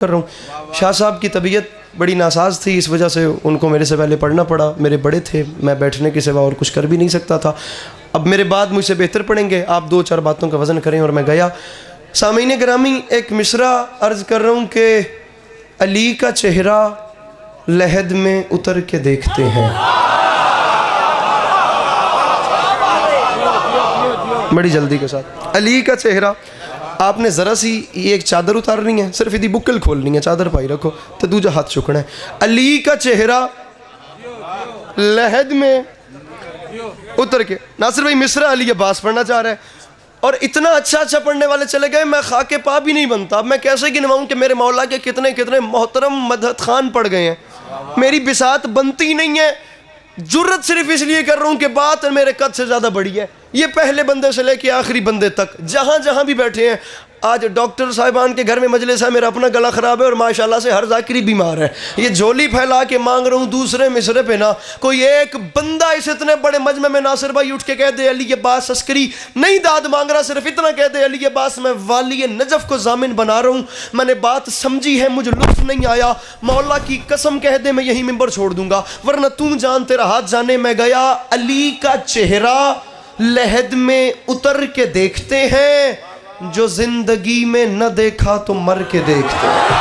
کر رہا ہوں. شاہ صاحب کی طبیعت بڑی ناساز تھی، اس وجہ سے ان کو میرے سے پہلے پڑھنا پڑا. میرے بڑے تھے، میں بیٹھنے کے سوا اور کچھ کر بھی نہیں سکتا تھا. اب میرے بعد مجھ سے بہتر پڑھیں گے، آپ دو چار باتوں کا وزن کریں. اور میں گیا. سامعین گرامی، ایک مصرع عرض کر رہا ہوں کہ علی کا چہرہ لحد میں اتر کے دیکھتے ہیں. بڑی جلدی کے ساتھ علی کا چہرہ، آپ نے ذرا سی یہ ایک چادر اتارنی ہے، صرف یہ بکل کھولنی ہے، چادر پائی رکھو تو دوجا ہاتھ چکنا ہے. علی کا چہرہ لحد میں اتر کے. ناصر بھائی مصرع علی عباس پڑھنا چاہ رہا ہے اور اتنا اچھا پڑھنے والے چلے گئے، میں خاک پا بھی نہیں بنتا. اب میں کیسے گنواؤں کہ میرے مولا کے کتنے کتنے محترم مدحت خان پڑھ گئے ہیں. میری بساط بنتی نہیں ہے. جرت صرف اس لیے کر رہا ہوں کہ بات میرے قد سے زیادہ بڑی ہے. یہ پہلے بندے سے لے کے آخری بندے تک جہاں جہاں بھی بیٹھے ہیں. آج ڈاکٹر صاحبان کے گھر میں مجلس ہے، میرا اپنا گلا خراب ہے اور ماشاءاللہ سے ہر ذاکری بیمار ہے. یہ جھولی پھیلا کے مانگ رہا ہوں دوسرے مصرے پہ نہ کوئی ایک بندہ اس اتنے بڑے مجمع میں ناصر بھائی اٹھ کے کہہ دے علی عباس عسکری نہیں داد مانگ رہا، صرف اتنا کہہ دے علی عباس میں والی نجف کو ضامن بنا رہا ہوں، میں نے بات سمجھی ہے، مجھے لطف نہیں آیا، مولا کی قسم کہہ دے میں یہی ممبر چھوڑ دوں گا، ورنہ تم جان تیرا ہاتھ جانے. میں گیا. علی کا چہرہ لحد میں اتر کے دیکھتے ہیں، جو زندگی میں نہ دیکھا تو مر کے دیکھتے ہیں.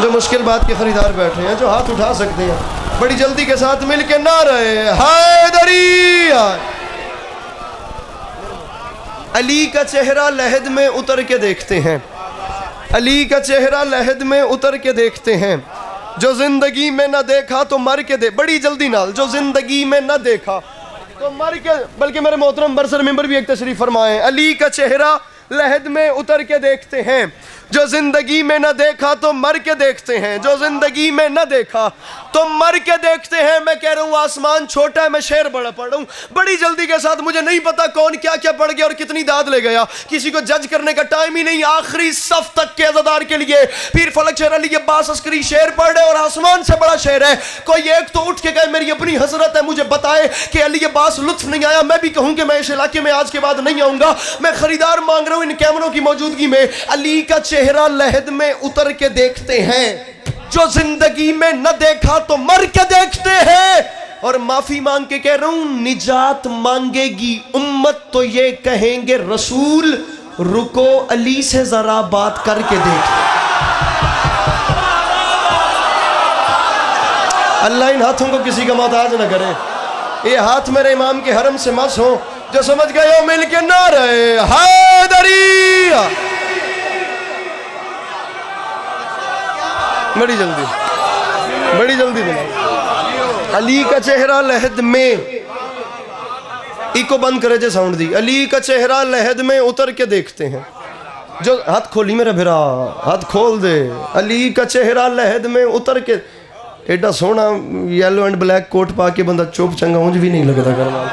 جو مشکل بات کے خریدار بیٹھے ہیں، جو ہاتھ اٹھا سکتے ہیں، بڑی جلدی کے ساتھ مل کے نعرہ حیدری. علی کا چہرہ لحد میں اتر کے دیکھتے ہیں. علی کا چہرہ لحد میں اتر کے دیکھتے ہیں، جو زندگی میں نہ دیکھا تو مر کے بڑی جلدی نال، جو زندگی میں نہ دیکھا تو مر کے. بلکہ میرے محترم برسر ممبر بھی ایک تشریف فرمائیں. علی کا چہرہ لحد میں اتر کے دیکھتے ہیں، جو زندگی میں نہ دیکھا تو مر کے دیکھتے ہیں، جو زندگی میں نہ دیکھا تو مر کے دیکھتے ہیں. میں کہہ رہا ہوں آسمان چھوٹا ہے، میں شعر بڑا پڑھ رہا ہوں. بڑی جلدی کے ساتھ مجھے نہیں پتا کون کیا کیا پڑھ گیا اور کتنی داد لے گیا، کسی کو جج کرنے کا ٹائم ہی نہیں. آخری صف تک کے عزادار کے لیے پیر فلک شہر علی عباس عسکری شعر پڑھ رہے اور آسمان سے بڑا شعر ہے. کوئی ایک تو اٹھ کے کہے میری اپنی حسرت ہے، مجھے بتائے کہ علی عباس لطف نہیں آیا. میں بھی کہوں کہ میں اس علاقے میں آج کے بعد نہیں آؤں گا. میں خریدار مانگ رہا ہوں ان کیمروں کی موجودگی میں. علی کا چہرہ لحد میں اتر کے دیکھتے ہیں، جو زندگی میں نہ دیکھا تو مر کے دیکھتے ہیں. اور معافی مانگ کے کہہ رہا ہوں نجات مانگے گی امت تو یہ کہیں گے رسول، رکو علی سے ذرا بات کر کے دیکھتے. اللہ ان ہاتھوں کو کسی کا محتاج نہ کرے. یہ ہاتھ میرے امام کے حرم سے مس ہوں. جو سمجھ گئے ہو مل کے نعرہ حیدری. بڑی جلدی بنا. علی کا چہرہ لحد میں، ایکو بند کرے جے ساؤنڈ دی. علی کا چہرہ لحد میں اتر کے دیکھتے ہیں، جو ہاتھ کھولی میرا بھرا، ہاتھ کھول دے. علی کا چہرہ لحد میں اتر کے. ایڈا سونا یلو اینڈ بلیک کوٹ پا کے بندہ چوپ چنگا اونج بھی نہیں لگتا کرنا.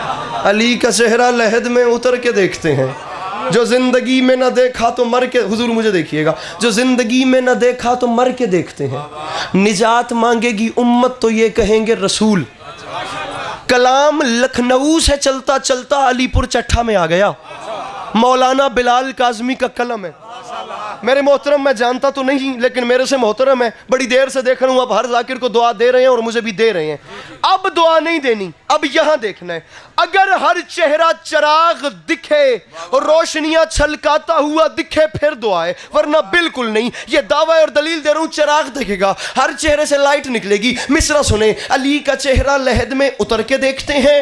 علی کا چہرہ لحد میں اتر کے دیکھتے ہیں، جو زندگی میں نہ دیکھا تو مر کے. حضور مجھے دیکھیے گا. جو زندگی میں نہ دیکھا تو مر کے دیکھتے ہیں. نجات مانگے گی امت تو یہ کہیں گے رسول. کلام لکھنؤ سے چلتا چلتا علی پور چٹھا میں آ گیا. مولانا بلال کاظمی کا قلم ہے. میرے محترم میں جانتا تو نہیں لیکن میرے سے محترم ہے، بڑی دیر سے دیکھ رہا ہوں. اب ہر ذاکر کو دعا دے رہے ہیں اور مجھے بھی دے رہے ہیں. اب دعا نہیں دینی، اب یہاں دیکھنا ہے. اگر ہر چہرہ چراغ دکھے اور روشنیاں چھلکاتا ہوا دکھے پھر دعا ہے، ورنہ بالکل نہیں. یہ دعویٰ اور دلیل دے رہا ہوں، چراغ دکھے گا، ہر چہرے سے لائٹ نکلے گی. مصرع سنیں. علی کا چہرہ لحد میں اتر کے دیکھتے ہیں،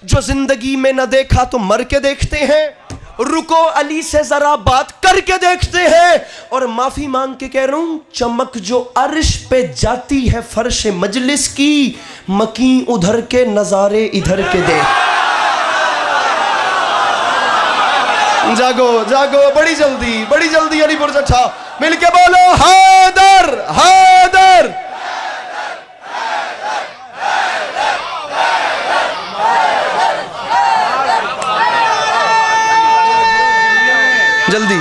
جو زندگی میں نہ دیکھا تو مر کے دیکھتے ہیں. رکو علی سے ذرا بات کر کے دیکھتے ہیں. اور معافی مانگ کے کہہ رہا ہوں چمک جو عرش پہ جاتی ہے فرش مجلس کی، مکیں ادھر کے نظارے ادھر کے دیکھ. جاگو جاگو. بڑی جلدی علی پور چٹھا مل کے بولو حیدر حیدر. جلدی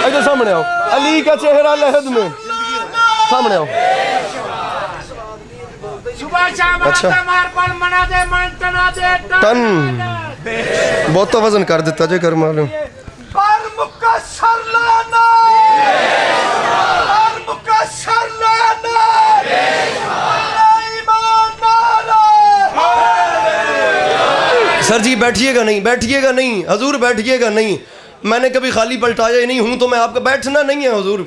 ادھر سامنے آؤ. علی کا چہرہ لحد میں، سامنے آؤ. اچھا ٹن بہت تو وزن کر دیتا جے کر معلوم. پر مکسر لانا پر مکسر لانا ایمان نالا. سر جی بیٹھیے گا نہیں, بیٹھیے گا نہیں حضور, بیٹھیے گا نہیں. میں نے کبھی خالی پلٹایا ہی نہیں ہوں تو میں آپ کا بیٹھنا نہیں ہے حضور.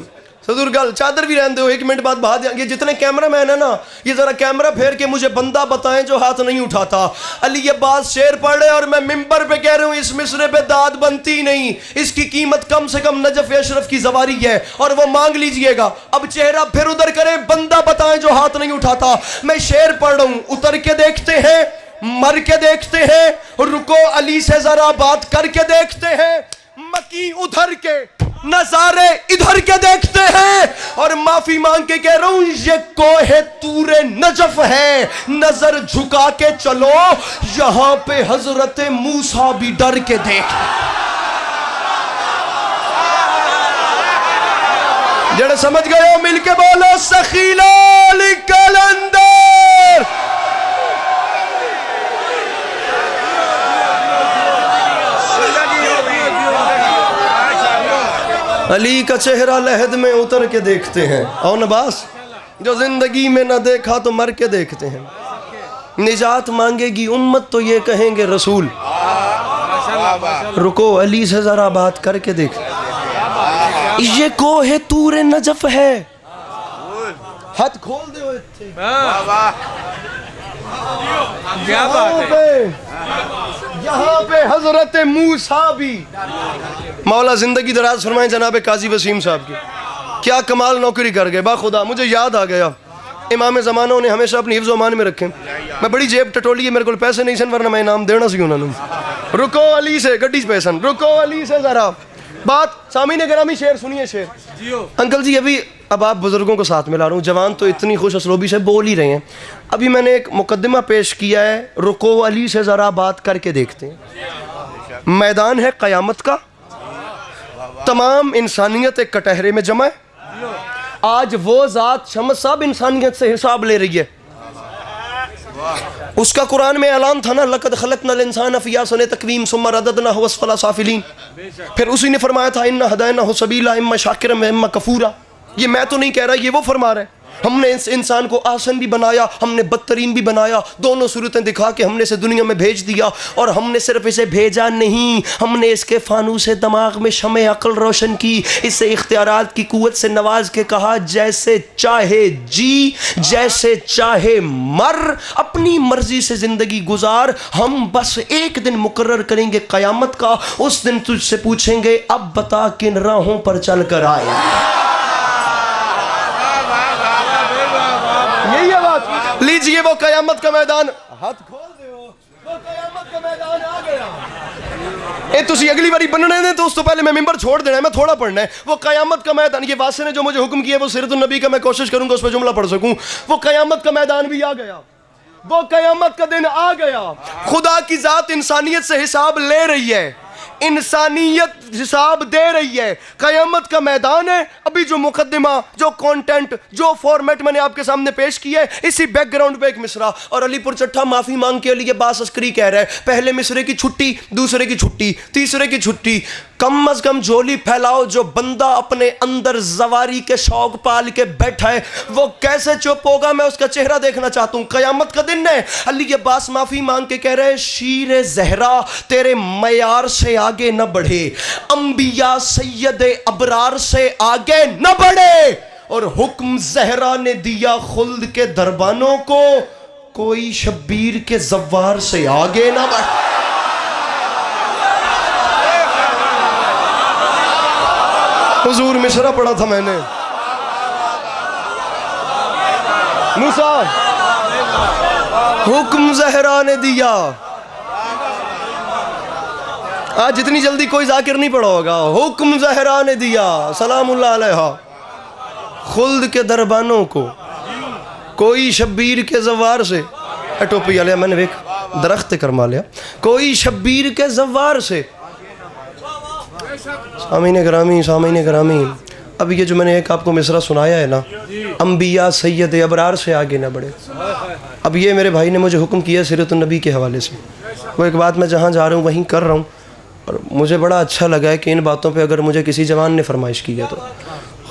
حضور گل چادر بھی رہن دو, 1 منٹ بعد بہا دیں گے. جتنے کیمرہ مین ہیں نا یہ ذرا کیمرہ پھیر کے مجھے بندہ بتائیں جو ہاتھ نہیں اٹھاتا. علی عباس شعر پڑھے اور میں ممبر پہ کہہ رہا ہوں اس مصرے پہ داد بنتی نہیں, اس کی قیمت کم سے کم نجف اشرف کی زواری ہے اور وہ مانگ لیجئے گا. اب چہرہ پھر ادھر کریں, بندہ بتائیں جو ہاتھ نہیں اٹھاتا. میں شعر پڑھ رہا ہوں, اتر کے دیکھتے ہیں, مر کے دیکھتے ہیں, رکو علی سے ذرا بات کر کے دیکھتے ہیں, مکی ادھر کے نظارے ادھر کے دیکھتے ہیں, اور معافی مانگ کے کہہ رہا ہوں یہ کوہ طور نجف ہے, نظر جھکا کے چلو یہاں پہ حضرت موسیٰ بھی ڈر کے دیکھتے. جڑے سمجھ گئے ہو مل کے بولو سخیلا علی کلندر. علی کا چہرہ لحد میں اتر کے دیکھتے ہیں. او نباس جو زندگی میں نہ دیکھا تو مر کے دیکھتے ہیں. نجات مانگے گی امت تو یہ کہیں گے رسول. رکو علی سے ذرا بات کر کے دیکھ, یہ کوہ طور نجف ہے. ہاتھ کھول دے ہوئے تھے یہاں پہ حضرت موسیٰ بھی. مولا زندگی دراز فرمائیں جناب قاضی وسیم صاحب کی, کیا کمال نوکری کر گئے. با خدا مجھے یاد آ گیا, امام زمانہ انہیں ہمیشہ اپنی حفظ و امان میں رکھیں. میں بڑی جیب ٹٹولی ہے, میرے کو پیسے نہیں سن ورنہ میں انعام دینا سی انہوں نے. رکو علی سے گڈی پیسن, رکو علی سے ذرا بات. سامعین گرامی شعر سنیے شعر. انکل جی ابھی اب آپ بزرگوں کو ساتھ ملا رہا ہوں, جوان تو اتنی خوش اسلوبی سے بول ہی رہے ہیں. ابھی میں نے ایک مقدمہ پیش کیا ہے, رکو علی سے ذرا بات کر کے دیکھتے ہیں. میدان ہے قیامت کا, تمام انسانیت ایک کٹہرے میں جمع ہے. آج وہ ذات شمس صاحب انسانیت سے حساب لے رہی ہے. اس کا قرآن میں اعلان تھا نا, لقد خلقنا الانسان فی احسن تقویم ثم رددناہ اسفل سافلین. پھر اسی نے فرمایا تھا انا ہدیناہ السبیل اما شاکرا و اما کفورا. یہ میں تو نہیں کہہ رہا, یہ وہ فرما رہا ہے. ہم نے اس انسان کو احسن بھی بنایا, ہم نے بدترین بھی بنایا, دونوں صورتیں دکھا کے ہم نے اسے دنیا میں بھیج دیا. اور ہم نے صرف اسے بھیجا نہیں, ہم نے اس کے فانوس دماغ میں شمع عقل روشن کی, اسے اختیارات کی قوت سے نواز کے کہا جیسے چاہے جی جیسے چاہے مر, اپنی مرضی سے زندگی گزار. ہم بس ایک دن مقرر کریں گے قیامت کا, اس دن تجھ سے پوچھیں گے اب بتا کن راہوں پر چل کر آئے. یہی ہے بات. لیجئے وہ قیامت کا میدان, ہاتھ کھول دے, وہ قیامت کا میدان آ گیا. اے تسی اگلی باری بننے دیں تو اس تو پہلے میں ممبر چھوڑ دینا ہے, میں تھوڑا پڑھنا ہے. وہ قیامت کا میدان, یہ واسع نے جو مجھے حکم کیا ہے وہ سیرت النبی کا میں کوشش کروں گا اس پہ جملہ پڑھ سکوں. وہ قیامت کا میدان بھی آ گیا, وہ قیامت کا دن آ گیا. خدا کی ذات انسانیت سے حساب لے رہی ہے, انسانیت حساب دے رہی ہے. قیامت کا میدان ہے. ابھی جو مقدمہ, جو کانٹینٹ, جو فارمیٹ میں نے آپ کے سامنے پیش کیا ہے, اسی بیک گراؤنڈ پہ ایک مصرع. اور علی پور چٹھا معافی مانگ کے علی عباس عسکری کہہ رہا ہے پہلے مصرے کی چھٹی, دوسرے کی چھٹی, تیسرے کی چھٹی. کم از کم جھولی پھیلاؤ, جو بندہ اپنے اندر زواری کے شوق پال کے بیٹھا ہے وہ کیسے چپ ہوگا, میں اس کا چہرہ دیکھنا چاہتا ہوں. قیامت کا دن ہے. علی عباس معافی مانگ کے کہہ رہے شیر زہرا تیرے معیار سے آگے نہ بڑھے, انبیاء سید ابرار سے آگے نہ بڑھے, اور حکم زہرا نے دیا خلد کے دربانوں کو, کوئی شبیر کے زوار سے آگے نہ بڑھے. حضور مصرع پڑھا تھا میں نے, موسیٰ حکم زہرا نے دیا. آج جتنی جلدی کوئی ذاکر نہیں پڑھا ہوگا. حکم زہرا نے دیا سلام اللہ علیہ خلد کے دربانوں کو, کوئی شبیر کے زوار سے. ٹوپی علیہ میں نے ایک درخت کرما لیا, کوئی شبیر کے زوار سے. سامعین گرامی اب یہ جو میں نے ایک آپ کو مصرع سنایا ہے نا, انبیاء سید ابرار سے آگے نہ بڑھے, اب یہ میرے بھائی نے مجھے حکم کیا سیرت النبی کے حوالے سے. وہ ایک بات میں جہاں جا رہا ہوں وہیں کر رہا ہوں، اور مجھے بڑا اچھا لگا ہے کہ ان باتوں پہ اگر مجھے کسی جوان نے فرمائش کی ہے تو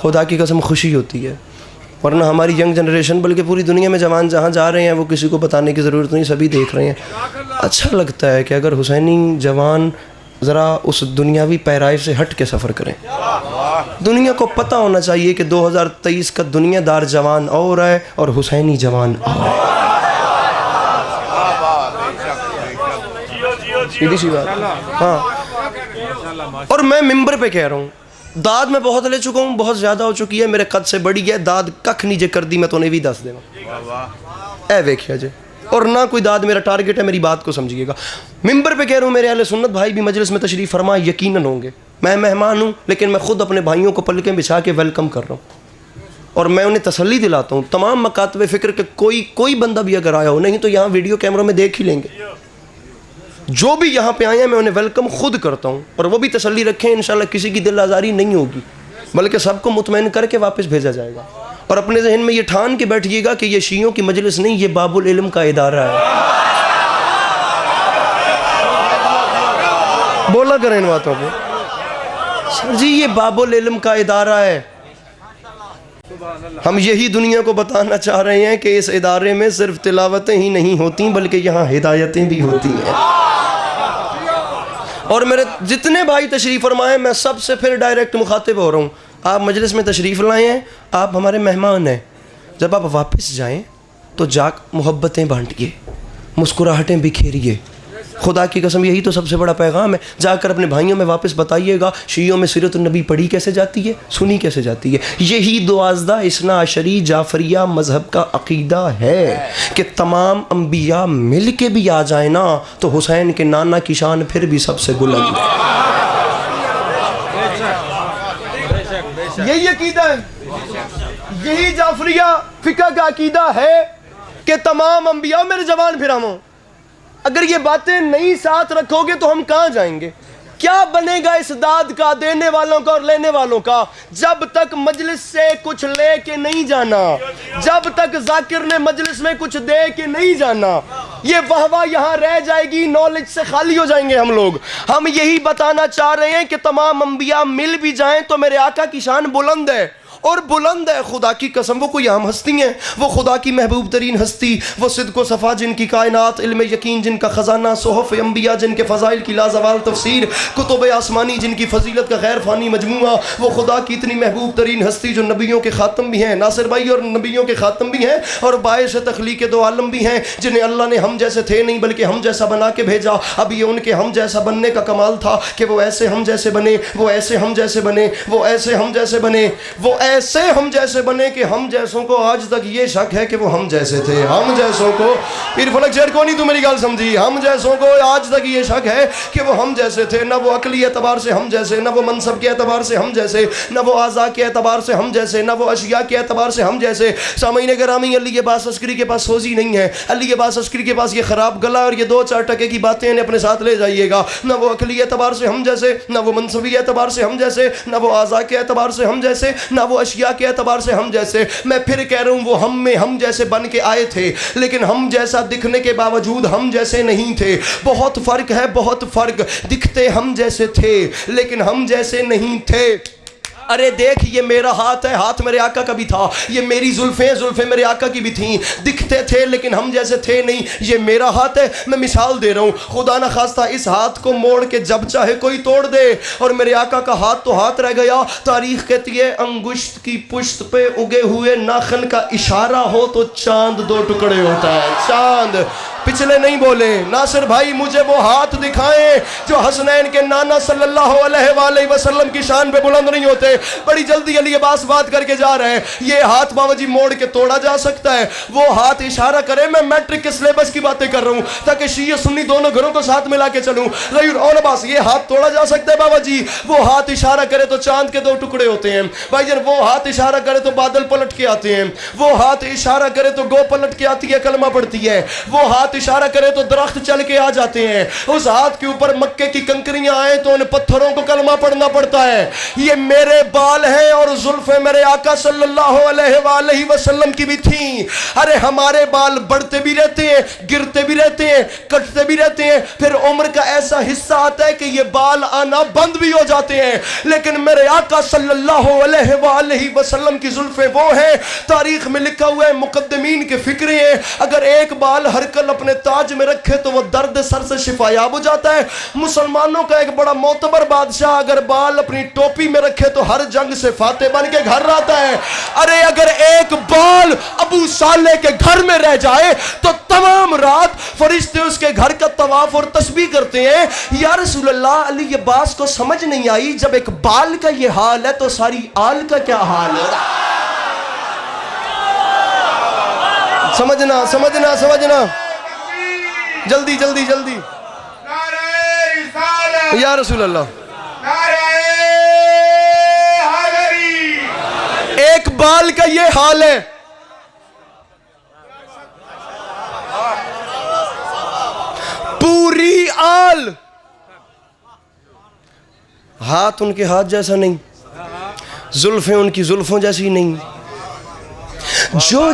خدا کی قسم خوشی ہوتی ہے، ورنہ ہماری ینگ جنریشن بلکہ پوری دنیا میں جوان جہاں جا رہے ہیں وہ کسی کو بتانے کی ضرورت نہیں، سبھی دیکھ رہے ہیں۔ اچھا لگتا ہے کہ اگر حسینی جوان ذرا اس دنیاوی پیرائے سے ہٹ کے سفر کریں۔ دنیا کو پتہ ہونا چاہیے کہ 2023 کا دنیا دار جوان اور ہے اور حسینی جوان اور ہے۔ سیدھی سی بات، ہاں۔ اور میں ممبر پہ کہہ رہا ہوں، داد میں بہت لے چکا ہوں، بہت زیادہ ہو چکی ہے، میرے قد سے بڑی ہے، داد ککھ نہیں جے کر دی میں تو نہیں بھی دس دے گا، اے ویکھیا جے، اور نہ کوئی داد میرا ٹارگٹ ہے، میری بات کو سمجھیے گا۔ ممبر پہ کہہ رہا ہوں، میرے اہل سنت بھائی بھی مجلس میں تشریف فرما یقیناً ہوں گے، میں مہمان ہوں لیکن میں خود اپنے بھائیوں کو پلکیں بچھا کے ویلکم کر رہا ہوں، اور میں انہیں تسلی دلاتا ہوں تمام مکاتب فکر کے کوئی بندہ بھی اگر آیا ہو، نہیں تو یہاں ویڈیو کیمروں میں دیکھ ہی لیں گے، جو بھی یہاں پہ آئے ہیں میں انہیں ویلکم خود کرتا ہوں، اور وہ بھی تسلی رکھیں انشاءاللہ کسی کی دل آزاری نہیں ہوگی، بلکہ سب کو مطمئن کر کے واپس بھیجا جائے گا۔ اور اپنے ذہن میں یہ ٹھان کے بیٹھیے گا کہ یہ شیعوں کی مجلس نہیں، یہ باب العلم کا ادارہ ہے۔ بولا کریں ان باتوں پہ، سر جی یہ باب العلم کا ادارہ ہے۔ ہم یہی دنیا کو بتانا چاہ رہے ہیں کہ اس ادارے میں صرف تلاوتیں ہی نہیں ہوتی بلکہ یہاں ہدایتیں بھی ہوتی ہیں۔ اور میرے جتنے بھائی تشریف فرمائے میں سب سے پھر ڈائریکٹ مخاطب ہو رہا ہوں، آپ مجلس میں تشریف لائے ہیں، آپ ہمارے مہمان ہیں، جب آپ واپس جائیں تو محبتیں بانٹیے، مسکراہٹیں بکھیریے، خدا کی قسم یہی تو سب سے بڑا پیغام ہے۔ جا کر اپنے بھائیوں میں واپس بتائیے گا شیعوں میں سیرت النبی پڑھی کیسے جاتی ہے، سنی کیسے جاتی ہے۔ یہی 12 اثنا عشری جعفریہ مذہب کا عقیدہ ہے کہ تمام انبیاء مل کے بھی آ جائیں نا تو حسین کے نانا کی شان پھر بھی سب سے بلند ہے۔ یہی عقیدہ ہے، یہی جعفریہ فقہ کا عقیدہ ہے کہ تمام انبیاء میرے جوان پھراموں، اگر یہ باتیں نہیں ساتھ رکھو گے تو ہم کہاں جائیں گے؟ کیا بنے گا اس داد کا، دینے والوں کا اور لینے والوں کا، جب تک مجلس سے کچھ لے کے نہیں جانا، جب تک ذاکر نے مجلس میں کچھ دے کے نہیں جانا، یہ واہ یہاں رہ جائے گی، نالج سے خالی ہو جائیں گے ہم لوگ۔ ہم یہی بتانا چاہ رہے ہیں کہ تمام انبیاء مل بھی جائیں تو میرے آقا کی شان بلند ہے، اور بلند ہے خدا کی قسم، وہ کوئی عام ہستی ہیں، وہ خدا کی محبوب ترین ہستی، وہ صدق و صفا جن کی کائنات، علم یقین جن کا خزانہ، صحف انبیاء جن کے فضائل کی لازوال تفسیر، کتب آسمانی جن کی فضیلت کا غیر فانی مجموعہ، وہ خدا کی اتنی محبوب ترین ہستی جو نبیوں کے خاتم بھی ہیں، ناصر بھائی، اور نبیوں کے خاتم بھی ہیں اور باعث تخلیق دو عالم بھی ہیں، جنہیں اللہ نے ہم جیسے تھے نہیں بلکہ ہم جیسا بنا کے بھیجا۔ اب یہ ان کے ہم جیسا بننے کا کمال تھا کہ وہ ایسے ہم جیسے بنے، وہ ایسے ہم جیسے بنے، وہ ایسے ہم جیسے بنے، وہ ایسے ہم جیسے بنے کہ ہم جیسوں کو آج تک یہ شک ہے کہ وہ ہم جیسے تھے۔ ہم جیسوں کو، پیر فلک شیر کو نہیں تو میری گال سمجھی، ہم جیسوں کو آج تک یہ شک ہے کہ وہ ہم جیسے تھے، نہ وہ عقلی اعتبار سے ہم جیسے، نہ وہ منصب کے اعتبار سے ہم جیسے، نہ وہ اعضاء کے اعتبار سے ہم جیسے، نہ وہ اشیاء کے اعتبار سے ہم جیسے۔ سامعین گرامی، علی عباس عسکری کے پاس سوزی نہیں ہے، علی عباس عسکری کے پاس یہ خراب گلا اور یہ 2-4 ٹکے کی باتیں انہیں اپنے ساتھ لے جائیے گا۔ نہ وہ عقلی اعتبار سے ہم جیسے، نہ وہ منصبی اعتبار سے ہم جیسے، نہ وہ اعضاء کے اعتبار سے ہم جیسے، نہ وہ اشیاء کے اعتبار سے ہم جیسے۔ میں پھر کہہ رہا ہوں، وہ ہم میں ہم جیسے بن کے آئے تھے لیکن ہم جیسا دکھنے کے باوجود ہم جیسے نہیں تھے۔ بہت فرق ہے، بہت فرق، دکھتے ہم جیسے تھے لیکن ہم جیسے نہیں تھے۔ ارے دیکھ یہ میرا ہاتھ ہے، ہاتھ میرے آقا کا بھی تھا، یہ میری زلفیں، زلفیں میرے آقا کی بھی تھیں، دکھتے تھے لیکن ہم جیسے تھے نہیں، یہ میرا ہاتھ ہے۔ میں مثال دے رہا ہوں، خدا نہ خواستہ اس ہاتھ کو موڑ کے جب چاہے کوئی توڑ دے، اور میرے آقا کا ہاتھ تو ہاتھ رہ گیا۔ تاریخ کہتی ہے انگشت کی پشت پہ اگے ہوئے ناخن کا اشارہ ہو تو چاند 2 ٹکڑے ہوتا ہے، چاند۔ پچھلے نہیں بولے ناصر بھائی، مجھے وہ ہاتھ دکھائیں جو حسنین کے نانا صلی اللہ علیہ وآلہ وسلم کی شان پہ بلند نہیں ہوتے۔ بڑی جلدی علی عباس بات کر کے جا رہے ہیں، یہ ہاتھ بابا جی موڑ کے توڑا جا سکتا ہے، وہ ہاتھ اشارہ کرے۔ میں میٹرک کے سلیبس کی باتیں کر رہا ہوں تاکہ شیعہ سنی دونوں گھروں کو ساتھ ملا کے چلوں۔ اور عباس، یہ ہاتھ توڑا جا سکتا ہے بابا جی، وہ ہاتھ اشارہ کرے تو چاند کے 2 ٹکڑے ہوتے ہیں بھائی جان، وہ ہاتھ اشارہ کرے تو بادل پلٹ کے آتے ہیں، وہ ہاتھ اشارہ کرے تو گو پلٹ کے آتی ہے، کلمہ پڑھتی ہے، وہ ہاتھ ہاتھ اشارہ کرے تو درخت چل کے آ جاتے ہیں, اس ہاتھ کے اوپر مکے کی کنکریاں آئیں تو ان پتھروں کو کلمہ پڑھنا پڑتا ہے. یہ میرے بال ہیں اور زلفیں میرے آقا صلی اللہ علیہ وآلہ وسلم کی بھی تھیں. ارے ہمارے بال بڑھتے بھی رہتے ہیں, گرتے بھی رہتے ہیں, کٹتے بھی رہتے ہیں, پھر عمر کا ایسا حصہ آتا ہے کہ یہ بال آنا بند بھی ہو جاتے ہیں, لیکن میرے آقا صلی اللہ علیہ وآلہ وسلم کی زلفیں وہ ہیں. تاریخ میں لکھا ہوا ہے, مقدمین کے فکرے ہیں, اگر ایک بال ہر کل اپنے تاج میں رکھے تو وہ درد سر سے شفایاب ہو جاتا ہے. مسلمانوں کا ایک بڑا معتبر بادشاہ اگر بال اپنی ٹوپی میں رکھے تو ہر جنگ سے فاتح بن کے گھر آتا ہے. ارے اگر ایک بال ابو صالح کے گھر میں رہ جائے تو تمام رات فرشتے اس کے گھر کا طواف اور تسبیح کرتے ہیں. یا رسول اللہ, علی یہ بات کو سمجھ نہیں آئی, جب ایک بال کا یہ حال ہے تو ساری آل کا کیا حال ہے؟ سمجھنا سمجھنا سمجھنا, جلدی جلدی جلدی. نعرہ رسالت, یا رسول اللہ, نعرہ حیدری. ایک بال کا یہ حال ہے, پوری آل. ہاتھ ان کے ہاتھ جیسا نہیں, زلفیں ان کی زلفوں جیسی نہیں.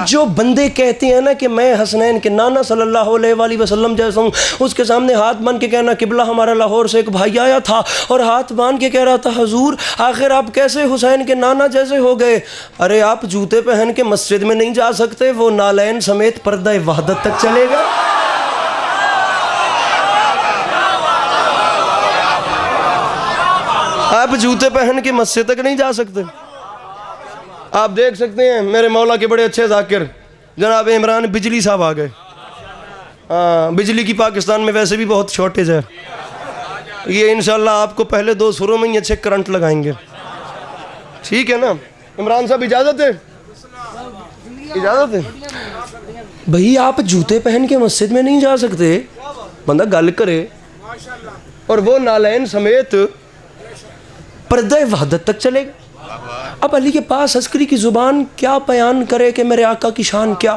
جو بندے کہتے ہیں نا کہ میں حسنین کے نانا صلی اللہ علیہ وآلہ وسلم جیسا ہوں, اس کے سامنے ہاتھ باندھ کے کہنا قبلہ ہمارا لاہور سے ایک بھائی آیا تھا اور ہاتھ باندھ کے کہہ رہا تھا حضور آخر آپ کیسے حسین کے نانا جیسے ہو گئے؟ ارے آپ جوتے پہن کے مسجد میں نہیں جا سکتے, وہ نالین سمیت پردہ وحدت تک چلے گا. آپ جوتے پہن کے مسجد تک نہیں جا سکتے. آپ دیکھ سکتے ہیں میرے مولا کے بڑے اچھے ذاکر جناب عمران بجلی صاحب آ گئے. بجلی کی پاکستان میں ویسے بھی بہت شارٹیج ہے. یہ انشاءاللہ آپ کو پہلے 2 سروں میں ہی اچھے کرنٹ لگائیں گے, ٹھیک ہے نا عمران صاحب؟ اجازت ہے, اجازت ہے بھئی. آپ جوتے پہن کے مسجد میں نہیں جا سکتے, بندہ گل کرے, اور وہ نالین سمیت پردہ وحدت تک چلے گا. اب علی کے پاس عسکری کی زبان کیا بیان کرے کہ میرے آقا کی شان کیا.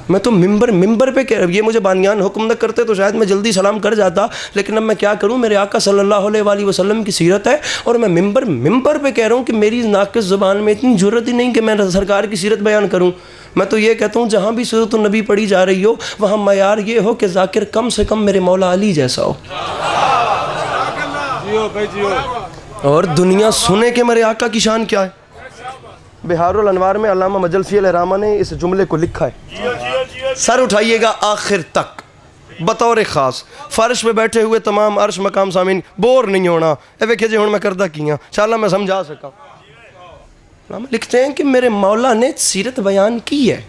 میں تو ممبر پہ یہ مجھے بانیان حکم نہ کرتے تو شاید میں جلدی سلام کر جاتا, لیکن اب میں کیا کروں, میرے آقا صلی اللہ علیہ وآلہ وسلم کی سیرت ہے اور میں ممبر پہ کہہ رہا ہوں کہ میری ناقص زبان میں اتنی جرت ہی نہیں کہ میں سرکار کی سیرت بیان کروں. میں تو یہ کہتا ہوں جہاں بھی سیرت النبی پڑھی جا رہی ہو وہاں معیار یہ ہو کہ ذاکر کم سے کم میرے مولا علی جیسا ہو, اور دنیا سنے کہ میرے آقا کی شان کیا ہے. بہار الانوار میں علامہ مجلسی علیہ رحمہ نے اس جملے کو لکھا ہے, سر اٹھائیے گا آخر تک بطور خاص. فرش پہ بیٹھے ہوئے تمام عرش مقام سامعین بور نہیں ہونا. ویکھے جی ہوں میں کردہ کیاں انشاءاللہ میں سمجھا سکا. لکھتے ہیں کہ میرے مولا نے سیرت بیان کی ہے.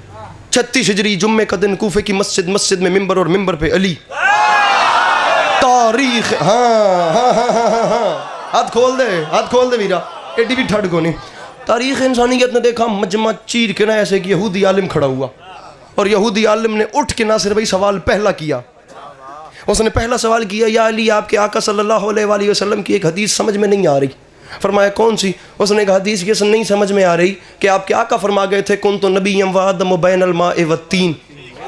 36 ہجری جمعے کا دن کوفے کی مسجد میں ممبر اور ممبر پہ علی. تاریخ ہاں ہاتھ کھول دے ویرا, ایڈی بھی ٹھڑ کو نہیں. تاریخ انسانیت نے دیکھا مجمع چیر کے نہ ایسے کہ یہودی عالم کھڑا ہوا, اور یہودی عالم نے اٹھ کے نہ صرف بھائی سوال پہلا کیا. اس نے پہلا سوال کیا, یا علی آپ کے آقا صلی اللہ علیہ وآلہ وسلم کی ایک حدیث سمجھ میں نہیں آ رہی. فرمایا کون سی؟ اس نے کہا حدیث یہ نہیں سمجھ میں آ رہی کہ آپ کے آقا فرما گئے تھے کنت نبیم و آدم بین الماء والتین,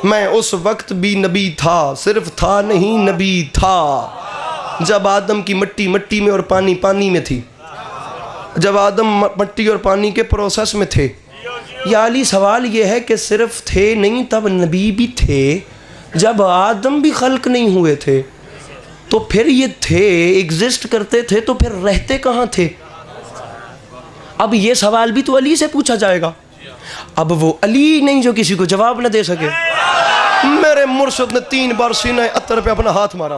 میں اس وقت بھی نبی تھا, صرف تھا نہیں نبی تھا. جب آدم کی مٹی میں اور پانی میں تھی, جب آدم مٹی اور پانی کے پروسیس میں تھے. یا علی سوال یہ ہے کہ صرف تھے نہیں تب نبی بھی تھے, جب آدم بھی خلق نہیں ہوئے تھے تو پھر یہ تھے, ایگزسٹ کرتے تھے تو پھر رہتے کہاں تھے؟ اب یہ سوال بھی تو علی سے پوچھا جائے گا. اب وہ علی نہیں جو کسی کو جواب نہ دے سکے. میرے مرشد نے 3 بار سینہ عطر پہ اپنا ہاتھ مارا.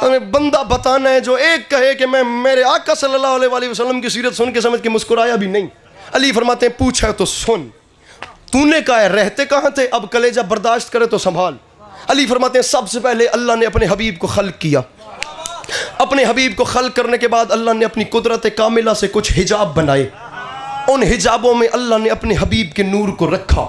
ہمیں بندہ بتانا ہے جو ایک کہے کہ میں میرے آقا صلی اللہ علیہ وآلہ وسلم کی سیرت سن کے سمجھ کے مسکرایا بھی نہیں. علی فرماتے ہیں پوچھا تو سن, تو نے کہا ہے رہتے کہاں تھے, اب کلیجہ برداشت کرے تو سنبھال. علی فرماتے ہیں سب سے پہلے اللہ نے اپنے حبیب کو خلق کیا. اپنے حبیب کو خلق کرنے کے بعد اللہ نے اپنی قدرت کاملہ سے کچھ حجاب بنائے. ان حجابوں میں اللہ نے اپنے حبیب کے نور کو رکھا.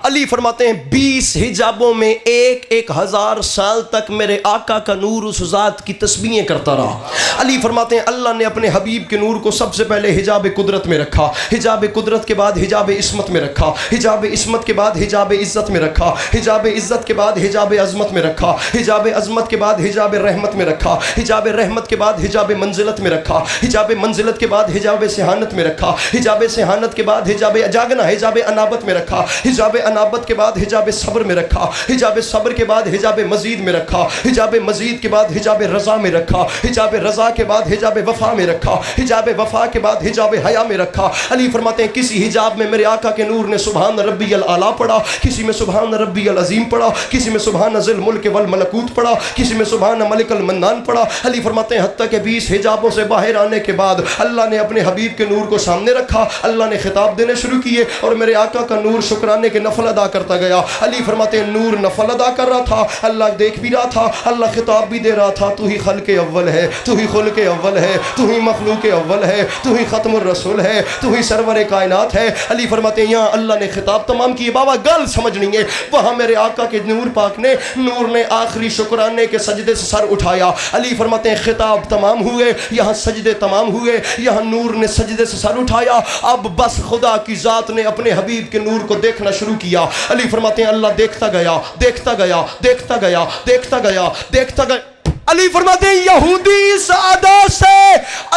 علی فرماتے ہیں 20 حجابوں میں 1,000 سال تک میرے آقا کا نور اس ذات کی تسبیحیں کرتا رہا۔ علی فرماتے ہیں اللہ نے اپنے حبیب کے نور کو سب سے پہلے حجاب قدرت میں رکھا، حجاب قدرت کے بعد حجاب عصمت میں رکھا، حجاب عصمت کے بعد حجاب عزت میں رکھا، حجاب عزت کے بعد حجاب عظمت میں رکھا، حجاب عظمت کے بعد حجاب رحمت میں رکھا، حجاب رحمت کے بعد حجاب منزلت میں رکھا، حجاب منزلت کے بعد حجاب صحانت میں رکھا، حجاب صحانت کے بعد حجاب جاگنا حجاب انابت میں رکھا، حجاب انابت کے بعد حجاب صبر میں رکھا، حجاب صبر کے بعد حجاب مزید میں رکھا، حجاب مزید کے بعد حجاب رضا میں رکھا، حجاب رضا کے بعد حجاب وفا میں رکھا، حجاب وفا کے بعد حجاب حیا میں رکھا۔ علی فرماتے ہیں کسی حجاب میں میرے آقا کے نور نے سبحان ربی الاعلیٰ پڑھا، کسی میں سبحان ربی العظیم پڑھا، کسی میں سبحان ذی الملک والملکوت پڑھا، کسی میں سبحان ملک المنان پڑھا۔ علی فرماتے ہیں حتیٰ کہ 20 حجابوں سے باہر آنے کے بعد اللہ نے اپنے حبیب کے نور کو سامنے رکھا، اللہ نے خطاب دینے شروع کیے اور میرے آقا کا نور شکرانے کے نفل ادا کرتا گیا۔ علی فرماتے ہیں نور نفل ادا کر رہا تھا، اللہ دیکھ بھی رہا تھا، اللہ خطاب بھی دے رہا تھا، تو ہی خلق اول ہے، تو ہی خلق اول ہے، تو ہی مخلوق اول ہے، تو ہی ختم الرسول ہے، تو ہی سرور کائنات ہے۔ علی فرماتے ہیں یہاں اللہ نے خطاب تمام کیے، بابا گل سمجھنی ہے، وہاں میرے آقا کے نور پاک نے نور نے آخری شکرانے کے سجدے سے سر اٹھایا۔ علی فرماتے ہیں خطاب تمام ہوئے، یہاں سجدے تمام ہوئے، یہاں نور نے سجدے سے سر اٹھایا، اب بس خدا کی ذات نے اپنے حبیب کے نور کو دیکھنا شروع کیا۔ علی فرماتے ہیں اللہ دیکھتا گیا، دیکھتا گیا، دیکھتا گیا، دیکھتا گیا، دیکھتا گیا۔ علی فرماتے ہیں یہودی سعادہ سے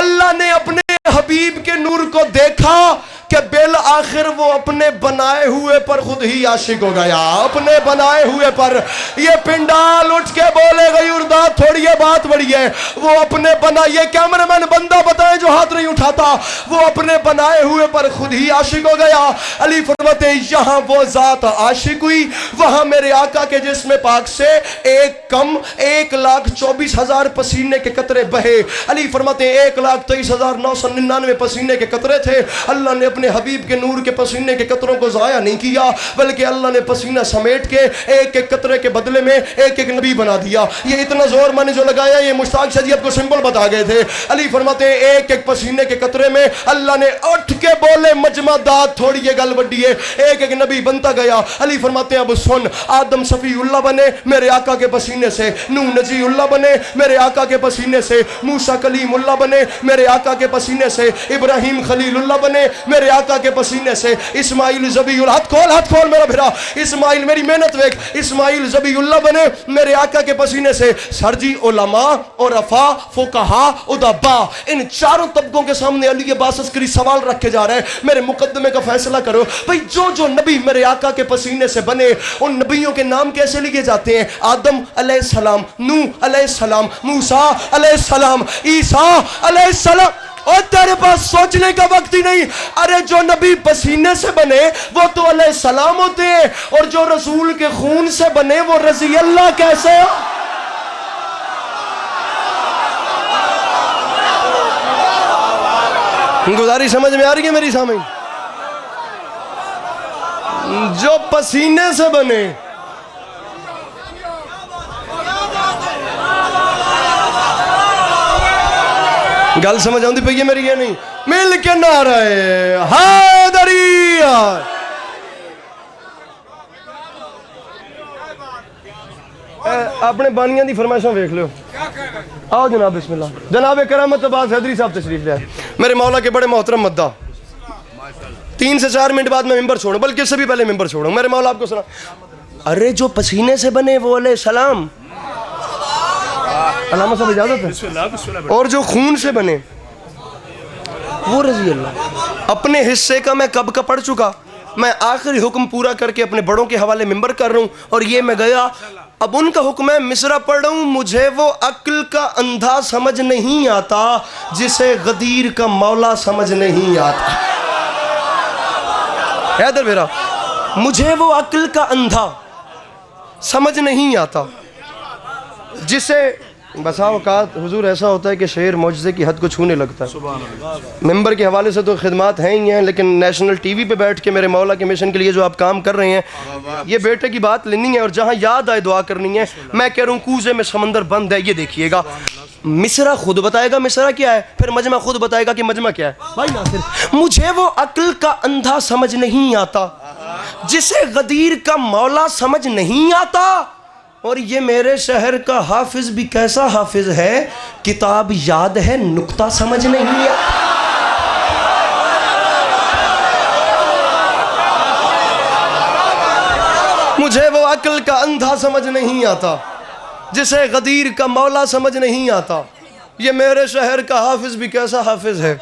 اللہ نے اپنے حبیب کے نور کو دیکھا کہ بالآخر وہ اپنے بنائے ہوئے پر خود ہی عاشق ہو گیا، اپنے بنائے ہوئے پر۔ یہ پنڈال اٹھ کے بولے گئی ارداد تھوڑی ہے بات بڑی ہے، وہ اپنے یہ کیمرہ مین بندہ بتائے جو ہاتھ نہیں اٹھاتا، وہ اپنے بنائے ہوئے پر خود ہی عاشق ہو گیا۔ علی فرماتے ہیں یہاں وہ ذات عاشق ہوئی، وہاں میرے آقا کے جسم پاک سے 1,24,000 پسینے کے قطرے بہے۔ علی فرماتے ہیں 1,23,999 پسینے کے قطرے تھے۔ اللہ نے اپنے حبیب کے نور کے پسینے کے قطروں کو ضائع نہیں کیا، بلکہ اللہ نے پسینہ سمیٹ کے ایک ایک قطرے کے بدلے میں ایک ایک نبی بنا دیا۔ یہ اتنا زور میں نے جو لگایا یہ مشتاق شاہ جی آپ کو سمبل بتا گئے تھے۔ علی فرماتے ہیں ایک ایک پسینے کے قطرے میں اللہ نے اٹھ کے بولے مجمع داد تھوڑی یہ گل بڑی ہے، ایک ایک نبی بنتا گیا۔ علی فرماتے ہیں اب سن، آدم صفی اللہ بنے میرے آقا کے پسینے سے، نوح نجی اللہ بنے میرے آقا کے پسینے سے، موسیٰ کلیم اللہ بنے میرے آقا کے پسینے سے، ابراہیم خلیل اللہ بنے میرے آقا کے پسینے سے، اسماعیل ذبیح اللہ، ہاتھ کھول میرا بھرا، اسماعیل میری محنت ویک، اسماعیل ذبیح اللہ بنے میرے آقا کے پسینے سے۔ سرجی علماء اور عفا فقہا ادبا، ان چاروں طبقوں کے سامنے علی عباس عسکری سوال رکھے جا رہے ہیں، میرے مقدمے کا فیصلہ کرو بھئی، جو نبی میرے آقا کے پسینے سے بنے ان نبیوں کے نام کیسے لیے جاتے ہیں؟ آدم علیہ السلام، نوح علیہ السلام، موسیٰ علیہ السلام، عیسیٰ علیہ السلام۔ اور تیرے پاس سوچنے کا وقت ہی نہیں، ارے جو نبی پسینے سے بنے وہ تو علیہ السلام ہوتے ہیں، اور جو رسول کے خون سے بنے وہ رضی اللہ کیسے ہو؟ گزاری سمجھ میں آ رہی ہے میری سامنے؟ جو پسینے سے بنے گل سمجھ آؤں دی پئی ہے میری یہ نہیں؟ مل کے نعرہ حیدری۔ اپنے بانیاں دی فرمائشاں ویکھ لو۔ آؤ جناب بسم اللہ۔ جناب کرامت عباس حیدری صاحب تشریف لے آئے، میرے مولا کے بڑے محترم مداح۔ 3 سے 4 منٹ بعد میں ممبر چھوڑوں، بلکہ اس سے بھی پہلے ممبر چھوڑوں۔ میرے مولا آپ کو سنا، ارے جو پسینے سے بنے وہ علیہ السلام، علامہ صاحب اجازت ہے، اور جو خون سے بنے وہ رضی اللہ۔ اپنے حصے کا میں کب کا پڑھ چکا، میں آخری حکم پورا کر کے اپنے بڑوں کے حوالے ممبر کر رہا ہوں، اور یہ میں گیا، اب ان کا حکم ہے مصرع پڑھ رہا ہوں، مجھے وہ عقل کا اندھا سمجھ نہیں آتا جسے غدیر کا مولا سمجھ نہیں آتا۔ حیدر میرا، مجھے وہ عقل کا اندھا سمجھ نہیں آتا جسے، بسا اوقات حضور ایسا ہوتا ہے کہ شعر معجزے کی حد کو چھونے لگتا ہے۔ ممبر کے حوالے سے تو خدمات ہیں ہی ہیں، لیکن نیشنل ٹی وی پہ بیٹھ کے میرے مولا کے مشن کے لیے جو آپ کام کر رہے ہیں، یہ بیٹے کی بات لینی ہے اور جہاں یاد آئے دعا کرنی ہے۔ میں کہہ رہا ہوں کوزے میں سمندر بند ہے، یہ دیکھیے گا، مصرع خود بتائے گا مصرع کیا ہے، پھر مجمع خود بتائے گا کہ مجمع کیا ہے۔ بھائی ناصر، مجھے وہ عقل کا اندھا سمجھ نہیں آتا جسے غدیر کا مولا سمجھ نہیں آتا. اور یہ میرے شہر کا حافظ بھی کیسا حافظ ہے, کتاب یاد ہے نکتہ سمجھ نہیں آتا. مجھے وہ عقل کا اندھا سمجھ نہیں آتا جسے غدیر کا مولا سمجھ نہیں آتا. یہ میرے شہر کا حافظ بھی کیسا حافظ ہے,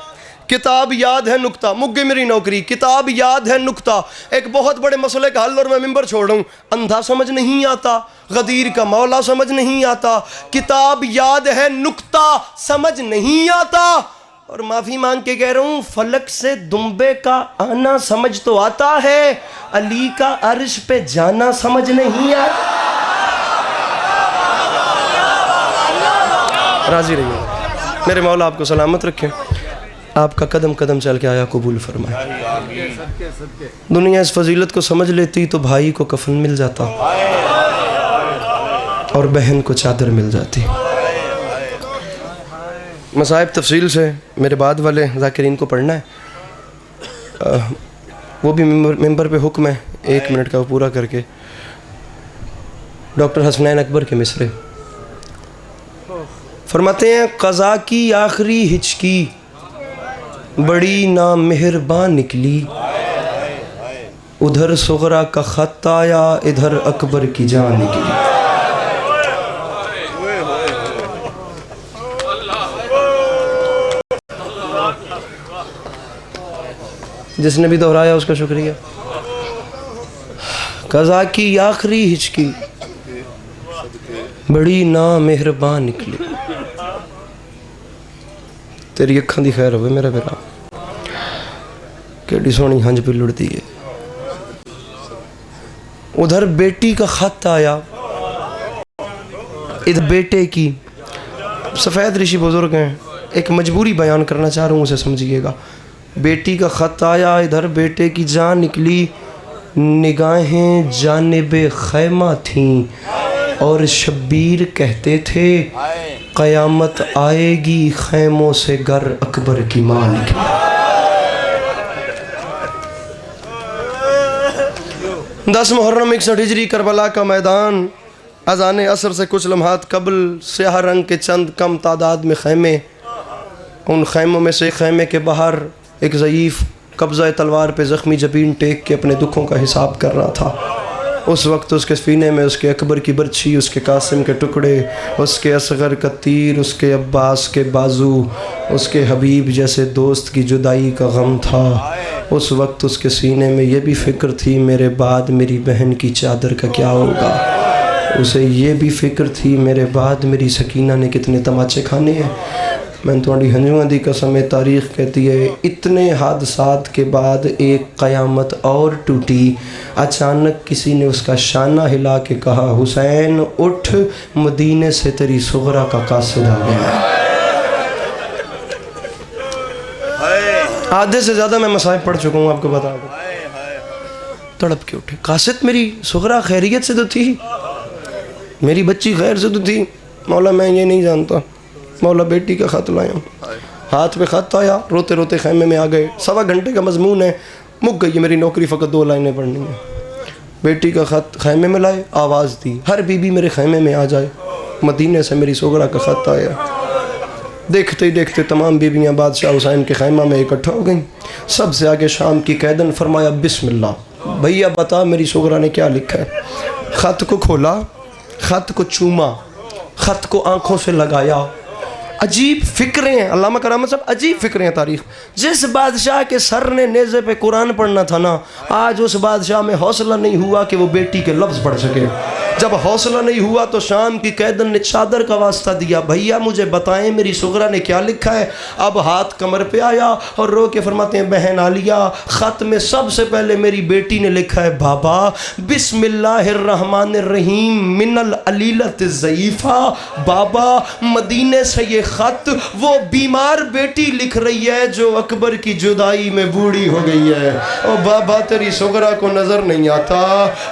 کتاب یاد ہے نکتہ. مگے میری نوکری, کتاب یاد ہے نکتہ. ایک بہت بڑے مسئلے کا حل اور میں ممبر چھوڑ رہا ہوں. اندھا سمجھ نہیں آتا, غدیر کا مولا سمجھ نہیں آتا, کتاب یاد ہے نکتہ سمجھ نہیں آتا. اور معافی مانگ کے کہہ رہا ہوں, فلک سے دمبے کا آنا سمجھ تو آتا ہے, علی کا عرش پہ جانا سمجھ نہیں آتا. راضی رہیے, میرے مولا آپ کو سلامت رکھیں, آپ کا قدم قدم چل کے آیا قبول فرمائے. دنیا اس فضیلت کو سمجھ لیتی تو بھائی کو کفن مل جاتا اور بہن کو چادر مل جاتی. مصائب تفصیل سے میرے بعد والے ذاکرین کو پڑھنا ہے, وہ بھی ممبر پہ حکم ہے 1 منٹ کا پورا کر کے. ڈاکٹر حسنین اکبر کے مصرے فرماتے ہیں, قضا کی آخری ہچکی بڑی نامہربان نکلی, ادھر صغرا کا خط آیا ادھر اکبر کی جان نکلی. جس نے بھی دہرایا اس کا شکریہ. قضا کی آخری ہچکی بڑی نامہربان نکلی, تیری اکھاں دی خیر ہوئے میرا بیٹا, کیڑی سونی ہنج پہ لڑتی ہے. ادھر بیٹی کا خط آیا ادھر بیٹے کی. سفید رشی بزرگ ہیں, ایک مجبوری بیان کرنا چاہ رہا ہوں, اسے سمجھیے گا. بیٹی کا خط آیا ادھر بیٹے کی جان نکلی, نگاہیں جانب خیمہ تھیں اور شبیر کہتے تھے قیامت آئے گی خیموں سے گر اکبر کی ماں نکلی. دس محرم 61 ہجری کربلا کا میدان, اذان عصر سے کچھ لمحات قبل سیاہ رنگ کے چند کم تعداد میں خیمے. ان خیموں میں سے خیمے کے باہر ایک ضعیف قبضہ تلوار پہ زخمی جبین ٹیک کے اپنے دکھوں کا حساب کر رہا تھا. اس وقت اس کے سینے میں اس کے اکبر کی برچھی, اس کے قاسم کے ٹکڑے, اس کے اصغر کا تیر, اس کے عباس کے بازو, اس کے حبیب جیسے دوست کی جدائی کا غم تھا. اس وقت اس کے سینے میں یہ بھی فکر تھی میرے بعد میری بہن کی چادر کا کیا ہوگا. اسے یہ بھی فکر تھی میرے بعد میری سکینہ نے کتنے تماچے کھانے ہیں. میں تھوڑی ہنجویں دی قسم, تاریخ کہتی ہے اتنے حادثات کے بعد ایک قیامت اور ٹوٹی. اچانک کسی نے اس کا شانہ ہلا کے کہا, حسین اٹھ, مدینے سے تیری صغرا کا قاصد آ گیا. آدھے سے زیادہ میں مصائب پڑھ چکا ہوں, آپ کو بتا دوں. تڑپ کے اٹھے, قاصد میری صغرا خیریت سے تو تھی, میری بچی خیر سے تو تھی. مولا میں یہ نہیں جانتا. مولا بیٹی کا خط لایا, ہاتھ پہ خط آیا, روتے روتے خیمے میں آ گئے. 1.25 گھنٹے کا مضمون ہے, مک گئی میری نوکری, فقط 2 لائنیں پڑھنی ہیں. بیٹی کا خط خیمے میں لائے, آواز دی, ہر بی بی میرے خیمے میں آ جائے. مدینے سے میری صغرا کا خط آیا. دیکھتے ہی دیکھتے تمام بیویاں بادشاہ حسین کے خیمہ میں اکٹھا ہو گئیں. سب سے آگے شام کی قیدن فرمایا, بسم اللہ, بھیا بتا میری صغرا نے کیا لکھا ہے. خط کو کھولا, خط کو چوما, خط کو آنکھوں سے لگایا. عجیب فکریں ہیں علامہ کرامت صاحب, عجیب فکریں ہیں تاریخ. جس بادشاہ کے سر نے نیزے پہ قرآن پڑھنا تھا نا, آج اس بادشاہ میں حوصلہ نہیں ہوا کہ وہ بیٹی کے لفظ پڑھ سکے. جب حوصلہ نہیں ہوا تو شام کی قیدن نے چادر کا واسطہ دیا, بھیا مجھے بتائیں میری صغرا نے کیا لکھا ہے. اب ہاتھ کمر پہ آیا اور رو کے فرماتے ہیں, بہن عالیہ, خط میں سب سے پہلے میری بیٹی نے لکھا ہے, بابا بسم اللہ الرحمن الرحیم من العلیلۃ الضعیفہ. بابا مدینے سے یہ خط وہ بیمار بیٹی لکھ رہی ہے جو اکبر کی جدائی میں بوڑھی ہو گئی ہے. او بابا تیری صغرا کو نظر نہیں آتا.